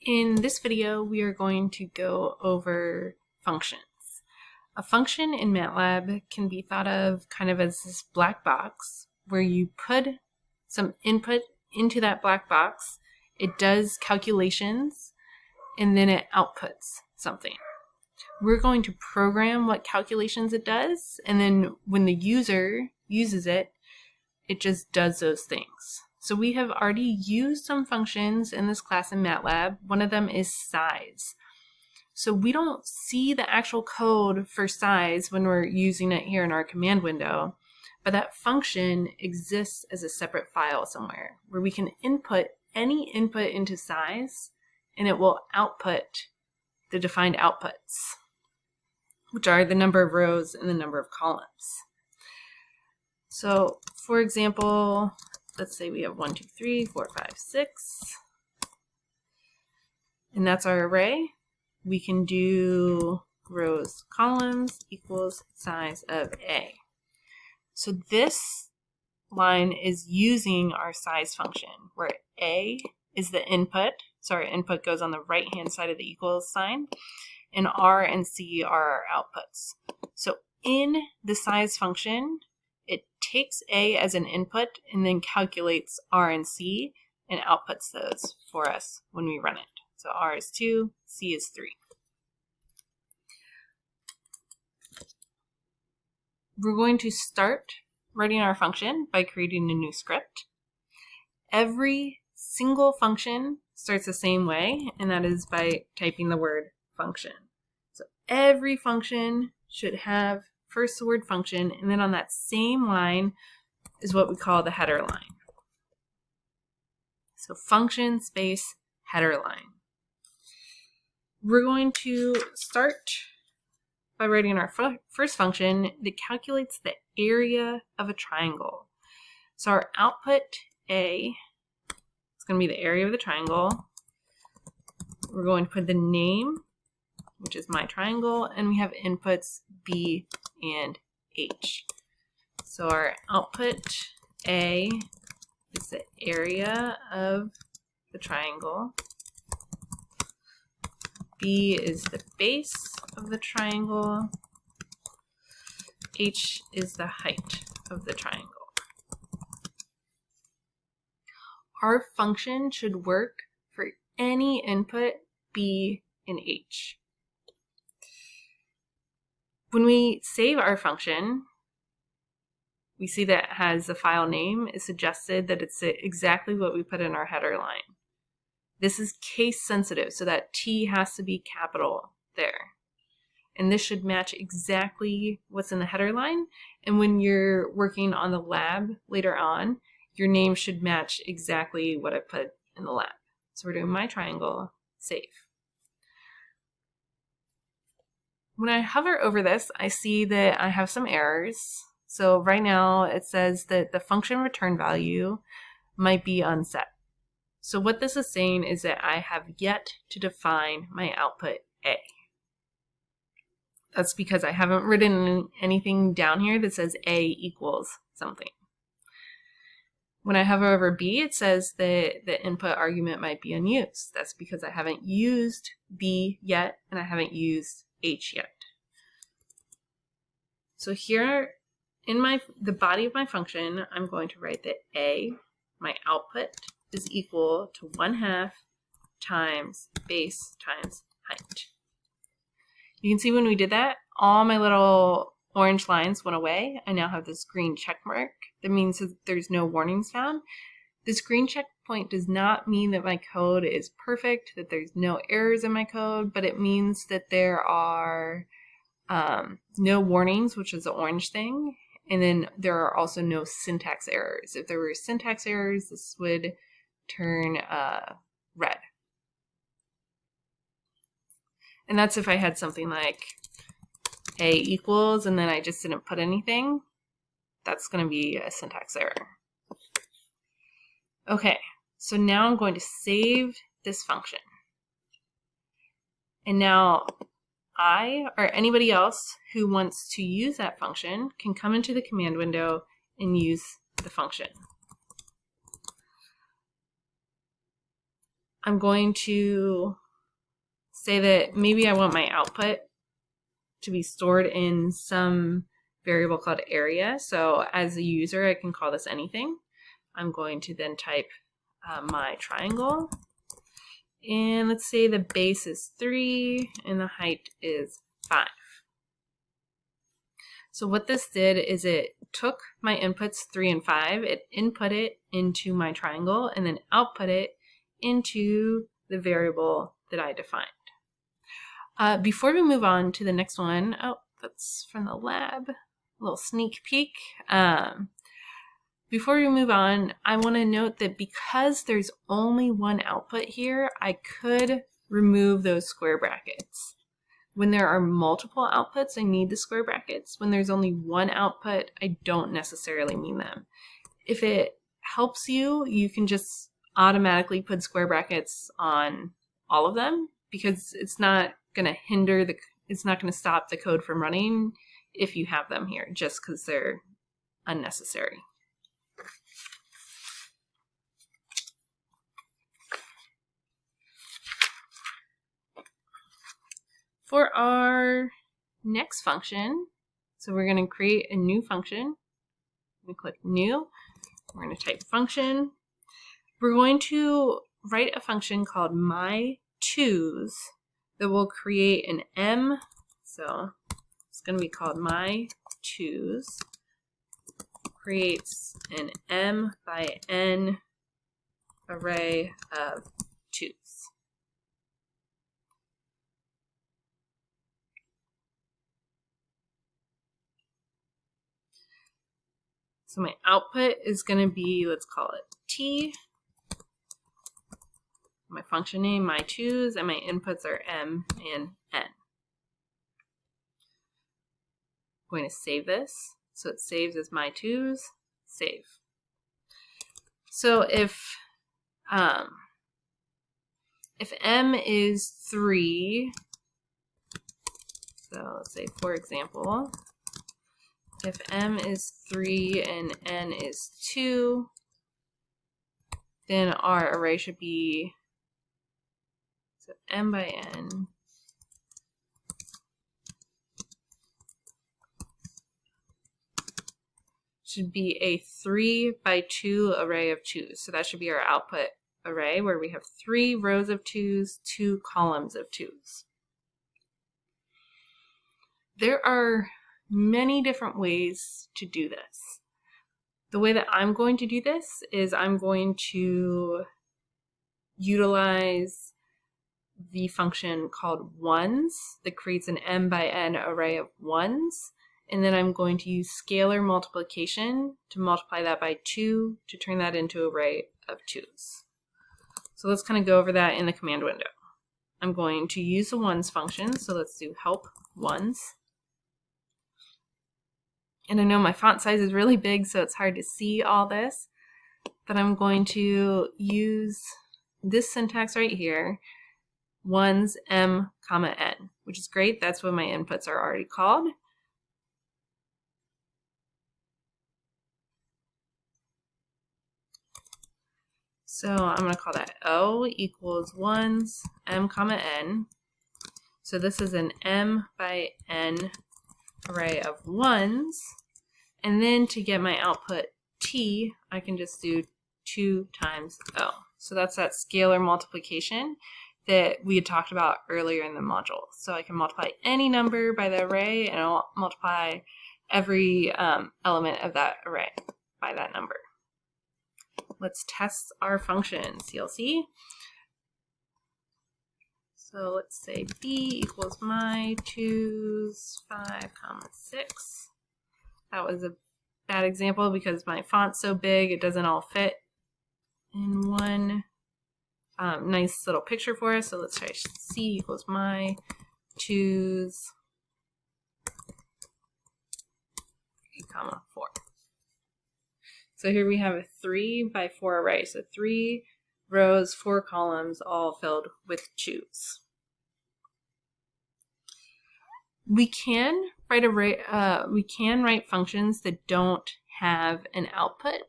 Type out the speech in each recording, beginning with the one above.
In this video, we are going to go over functions. A function in MATLAB can be thought of kind of as this black box where you put some input into that black box, it does calculations, and then it outputs something. We're going to program what calculations it does, and then when the user uses it, it just does those things. So we have already used some functions in this class in MATLAB. One of them is size. So we don't see the actual code for size when we're using it here in our command window, but that function exists as a separate file somewhere where we can input any input into size and it will output the defined outputs, which are the number of rows and the number of columns. So for example, let's say we have 1, 2, 3, 4, 5, 6, and that's our array. We can do rows, columns equals size of A. So this line is using our size function where A is the input. So our input goes on the right hand side of the equals sign, and R and C are our outputs. So in the size function, it takes A as an input and then calculates R and C and outputs those for us when we run it. So R is 2, C is 3. We're going to start writing our function by creating a new script. Every single function starts the same way, and that is by typing the word function. So every function should have first the word function, and then on that same line is what we call the header line. So function space header line. We're going to start by writing our first function that calculates the area of a triangle. So our output A is going to be the area of the triangle. We're going to put the name, which is my triangle, and we have inputs B and H. So our output A is the area of the triangle. B is the base of the triangle. H is the height of the triangle. Our function should work for any input B and H. When we save our function, we see that it has a file name. It's suggested that it's exactly what we put in our header line. This is case sensitive, so that T has to be capital there. And this should match exactly what's in the header line. And when you're working on the lab later on, your name should match exactly what I put in the lab. So we're doing my triangle, save. When I hover over this, I see that I have some errors. So right now it says that the function return value might be unset. So what this is saying is that I have yet to define my output A. That's because I haven't written anything down here that says A equals something. When I hover over B, it says that the input argument might be unused. That's because I haven't used B yet, and I haven't used H yet. So here in the body of my function, I'm going to write that A, my output, is equal to 1/2 times base times height. You can see when we did that, all my little orange lines went away. I now have this green check mark. That means that there's no warnings found. This green checkpoint does not mean that my code is perfect, that there's no errors in my code, but it means that there are no warnings, which is the orange thing, and then there are also no syntax errors. If there were syntax errors, this would turn red. And that's if I had something like A equals and then I just didn't put anything. That's going to be a syntax error. Okay, so now I'm going to save this function. And now I or anybody else who wants to use that function can come into the command window and use the function. I'm going to say that maybe I want my output to be stored in some variable called area. So as a user, I can call this anything. I'm going to then type my triangle. And let's say the base is 3 and the height is 5. So what this did is it took my inputs 3 and 5, it input it into my triangle, and then output it into the variable that I defined. Before we move on to the next one, oh, that's from the lab, a little sneak peek. Before we move on, I want to note that because there's only one output here, I could remove those square brackets. When there are multiple outputs, I need the square brackets. When there's only one output, I don't necessarily need them. If it helps you, you can just automatically put square brackets on all of them because it's not going to hinder it's not going to stop the code from running if you have them here, just because they're unnecessary. For our next function, so we're going to create a new function. We click new. We're going to type function. We're going to write a function called my2s that will create an m. So it's going to be called my2s. Creates an m by n array of 2s. So my output is going to be, let's call it t. My function name, my2s, and my inputs are m and n. I'm going to save this. So it saves as my2s, save. So if m is 3, so let's say, for example, if m is 3 and n is 2, then our array should be, so m by n should be a 3 by 2 array of 2s. So that should be our output array where we have 3 rows of 2s, 2 columns of 2s. There are many different ways to do this. The way that I'm going to do this is I'm going to utilize the function called ones that creates an m by n array of ones. And then I'm going to use scalar multiplication to multiply that by 2 to turn that into an array of 2s. So let's kind of go over that in the command window. I'm going to use the ones function, so let's do help ones. And I know my font size is really big, so it's hard to see all this, but I'm going to use this syntax right here, ones m comma n, which is great. That's what my inputs are already called. So I'm going to call that O equals ones m comma n. So this is an m by n array of ones. And then to get my output t, I can just do 2 times O. So that's that scalar multiplication that we had talked about earlier in the module. So I can multiply any number by the array, and I'll multiply every element of that array by that number. Let's test our functions. You'll see. So let's say b equals my2s 5 comma 6. That was a bad example because my font's so big it doesn't all fit in one nice little picture for us. So let's try c equals my2s 3 comma 4. So here we have a 3 by 4 array. So 3 rows, 4 columns, all filled with 2s. We can write functions that don't have an output,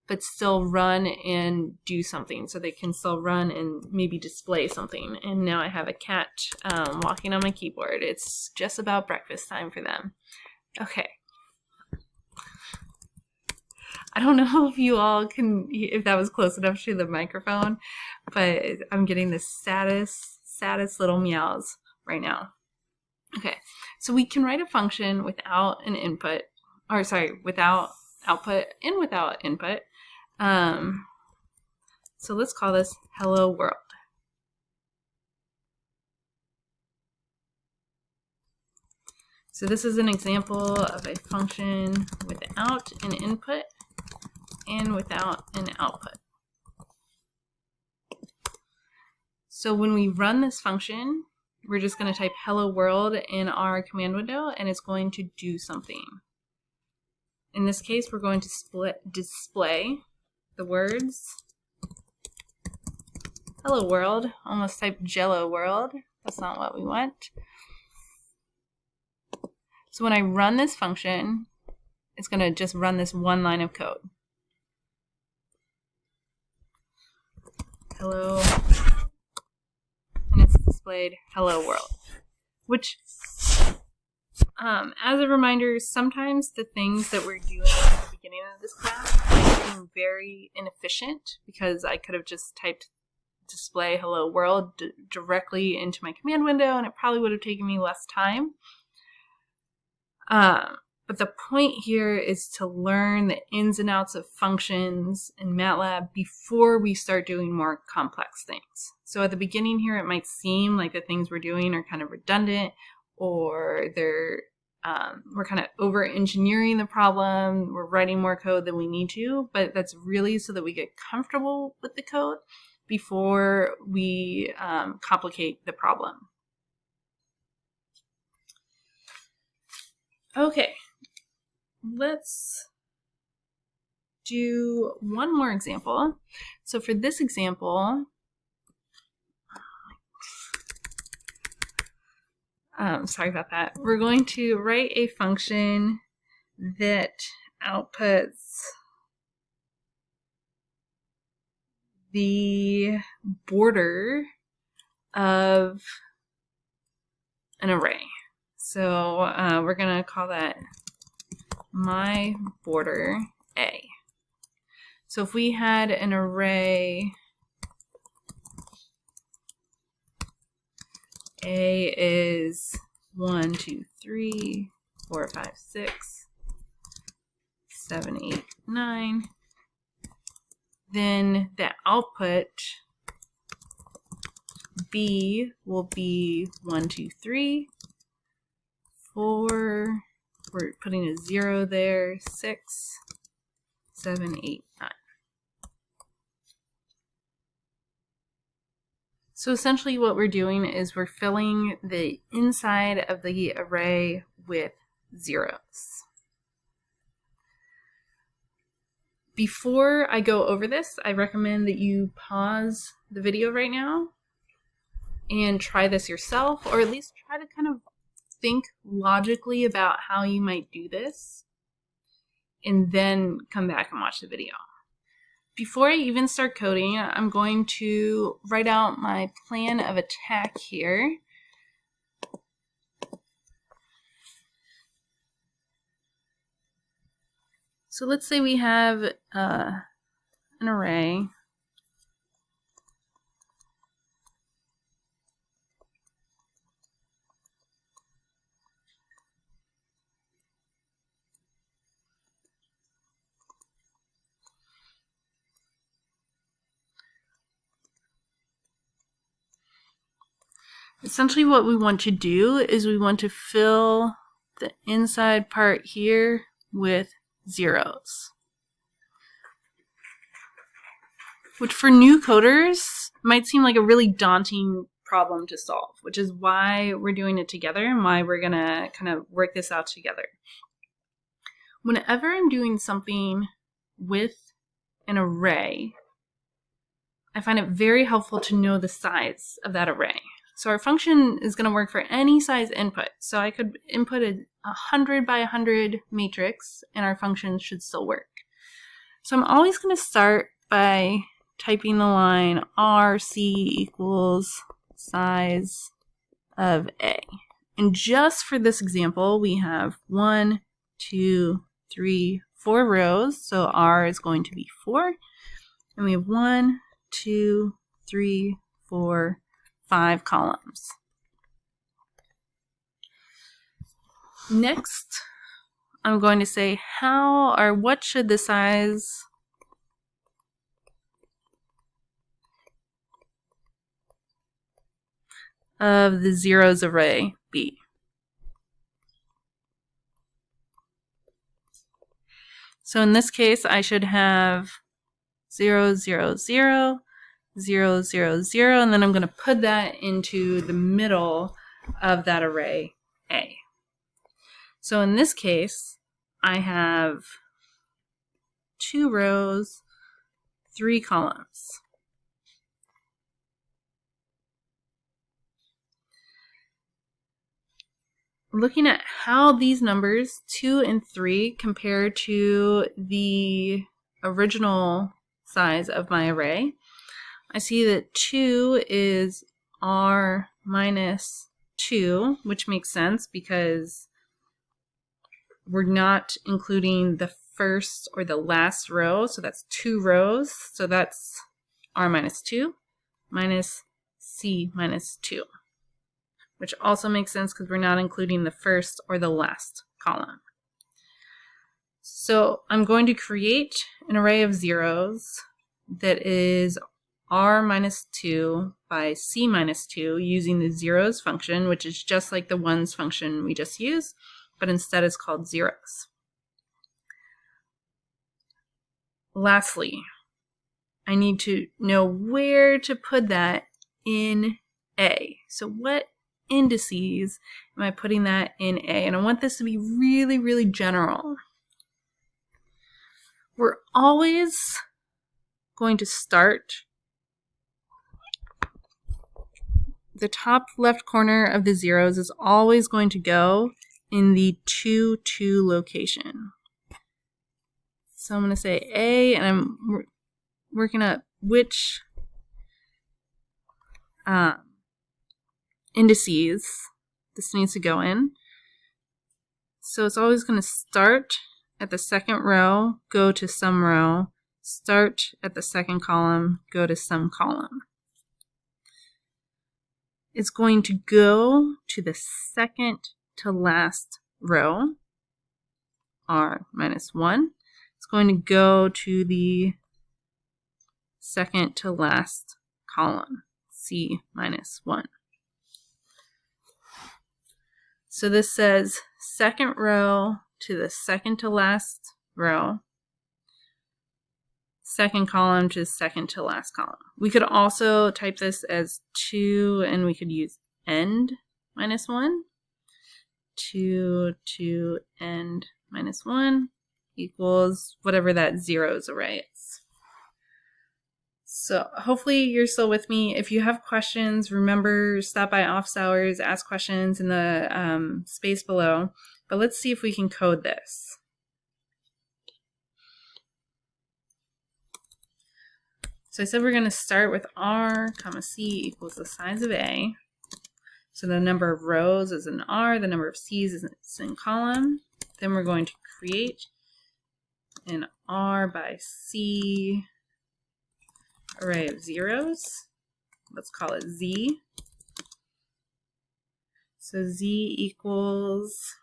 but still run and do something. So they can still run and maybe display something. And now I have a cat walking on my keyboard. It's just about breakfast time for them. Okay. I don't know if you all can, if that was close enough to the microphone, but I'm getting the saddest little meows right now. Okay, so we can write a function without an input, or sorry, without output and without input. So let's call this hello world. So this is an example of a function without an input and without an output. So when we run this function, we're just going to type hello world in our command window and it's going to do something. In this case, we're going to display the words hello world. Almost typed jello world. That's not what we want. So when I run this function, it's going to just run this one line of code. Hello, and it's displayed hello world, which as a reminder, sometimes the things that we're doing at the beginning of this class might seem very inefficient because I could have just typed display hello world directly into my command window and it probably would have taken me less time. But the point here is to learn the ins and outs of functions in MATLAB before we start doing more complex things. So at the beginning here, it might seem like the things we're doing are kind of redundant or we're kind of over-engineering the problem, we're writing more code than we need to, but that's really so that we get comfortable with the code before we complicate the problem. Okay. Let's do one more example. So for this example, sorry about that. We're going to write a function that outputs the border of an array. So we're going to call that my border A. So if we had an array, A is 1, 2, 3, 4, 5, 6, 7, 8, 9, then the output B will be 1, 2, 3, 4, we're putting a 0 there, 6, 7, 8, 9. So essentially what we're doing is we're filling the inside of the array with zeros. Before I go over this, I recommend that you pause the video right now and try this yourself, or at least try to kind of think logically about how you might do this, and then come back and watch the video. Before I even start coding, I'm going to write out my plan of attack here. So let's say we have an array. Essentially what we want to do is we want to fill the inside part here with zeros. Which for new coders might seem like a really daunting problem to solve, which is why we're doing it together and why we're gonna kind of work this out together. Whenever I'm doing something with an array, I find it very helpful to know the size of that array. So our function is going to work for any size input. So I could input a 100 by 100 matrix and our function should still work. So I'm always going to start by typing the line RC equals size of A. And just for this example, we have 1, 2, 3, 4 rows. So R is going to be 4. And we have 1, 2, 3, 4, 5 columns. Next, I'm going to say what should the size of the zeros array be? So in this case, I should have 0, 0, 0, 0, 0, 0, and then I'm going to put that into the middle of that array A. So in this case, I have 2 rows, 3 columns. Looking at how these numbers 2 and 3 compare to the original size of my array, I see that 2 is R minus 2, which makes sense because we're not including the first or the last row, so that's 2 rows, so that's R minus 2 minus C minus 2. Which also makes sense because we're not including the first or the last column. So I'm going to create an array of zeros that is R minus 2 by C minus 2 using the zeros function, which is just like the ones function we just used, but instead it's called zeros. Lastly, I need to know where to put that in A. So what indices am I putting that in A? And I want this to be really, really general. We're always going to start the top left corner of the zeros is always going to go in the 2, 2 location. So I'm going to say A, and I'm working up which indices this needs to go in. So it's always going to start at the second row, go to some row, start at the second column, go to some column. It's going to go to the second to last row, R minus 1. It's going to go to the second to last column, C minus 1. So this says second row to the second to last row, second column to second to last column. We could also type this as 2, and we could use end minus 1. 2 to end minus 1 equals whatever that zeros array is. So hopefully you're still with me. If you have questions, remember, stop by office hours, ask questions in the space below. But let's see if we can code this. So I said we're going to start with R, comma C equals the size of A. So the number of rows is in R, the number of C's is in column. Then we're going to create an R by C array of zeros. Let's call it Z. So Z equals,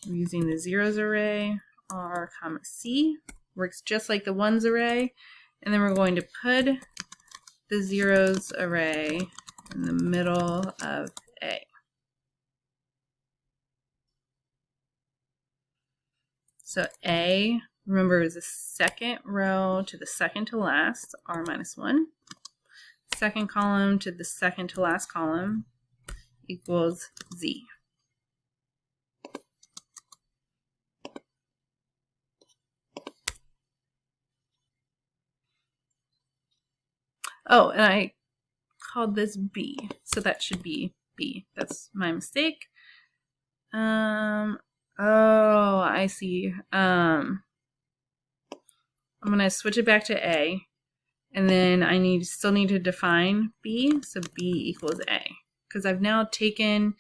we're using the zeros array, R comma C. Works just like the ones array. And then we're going to put the zeros array in the middle of A. So A, remember, is the second row to the second to last, R minus 1. Second column to the second to last column equals Z. Oh, and I called this B, so that should be B. That's my mistake. Oh, I see. I'm going to switch it back to A, and then I still need to define B, so B equals A. Because I've now taken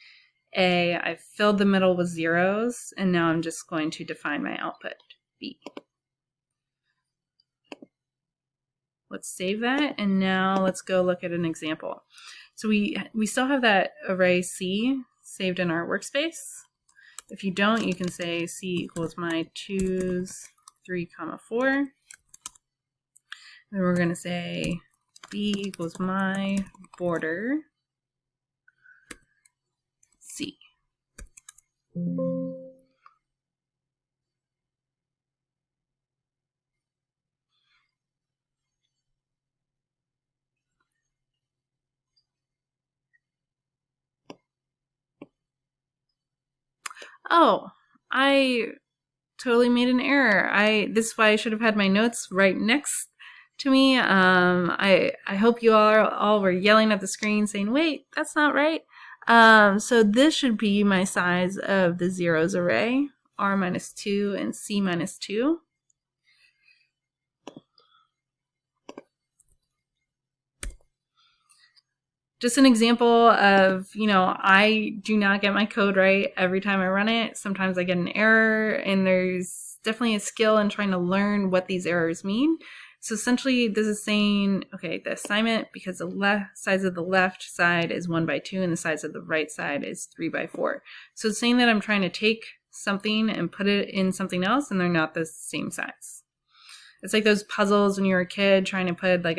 A, I've filled the middle with zeros, and now I'm just going to define my output, B. Let's save that, and now let's go look at an example. So we still have that array C saved in our workspace. If you don't, you can say C equals my 2's 3, 4. Then we're going to say B equals my border C. Oh, I totally made an error. This is why I should have had my notes right next to me. I hope you all were yelling at the screen saying, wait, that's not right. So this should be my size of the zeros array, R minus 2 and C minus 2. Just an example of, I do not get my code right every time I run it. Sometimes I get an error, and there's definitely a skill in trying to learn what these errors mean. So essentially, this is saying, okay, the assignment, because the size of the left side is 1 by 2 and the size of the right side is 3 by 4. So it's saying that I'm trying to take something and put it in something else, and they're not the same size. It's like those puzzles when you were a kid trying to put like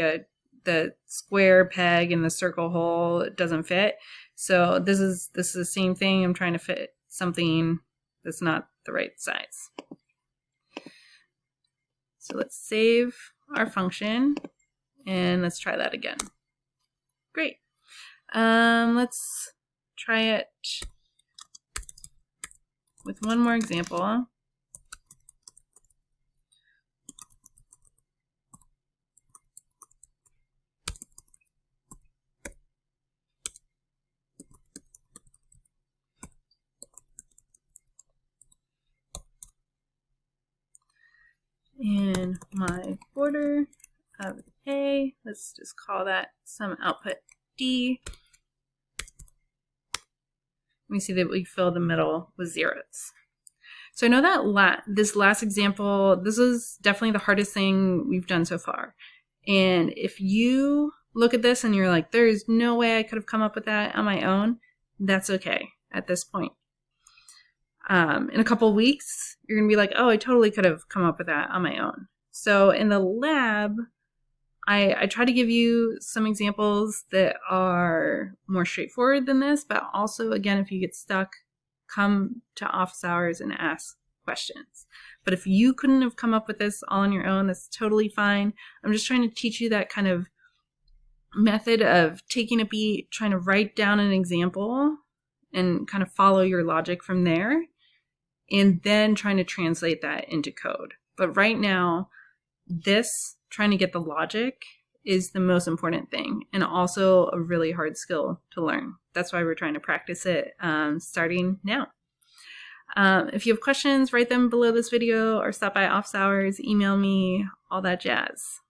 the square peg in the circle hole. It doesn't fit. So this is the same thing. I'm trying to fit something that's not the right size. So let's save our function and let's try that again. Great. Let's try it with one more example. And my border of A, let's just call that some output D. We see that we fill the middle with zeros. So I know that this last example, this is definitely the hardest thing we've done so far. And if you look at this and you're like, there's no way I could have come up with that on my own, that's okay at this point. In a couple of weeks, you're going to be like, oh, I totally could have come up with that on my own. So in the lab, I try to give you some examples that are more straightforward than this, but also, again, if you get stuck, come to office hours and ask questions. But if you couldn't have come up with this all on your own, that's totally fine. I'm just trying to teach you that kind of method of taking a beat, trying to write down an example and kind of follow your logic from there, and then trying to translate that into code. But right now, trying to get the logic is the most important thing, and also a really hard skill to learn. That's why we're trying to practice it starting now. If you have questions, write them below this video or stop by office hours, email me, all that jazz.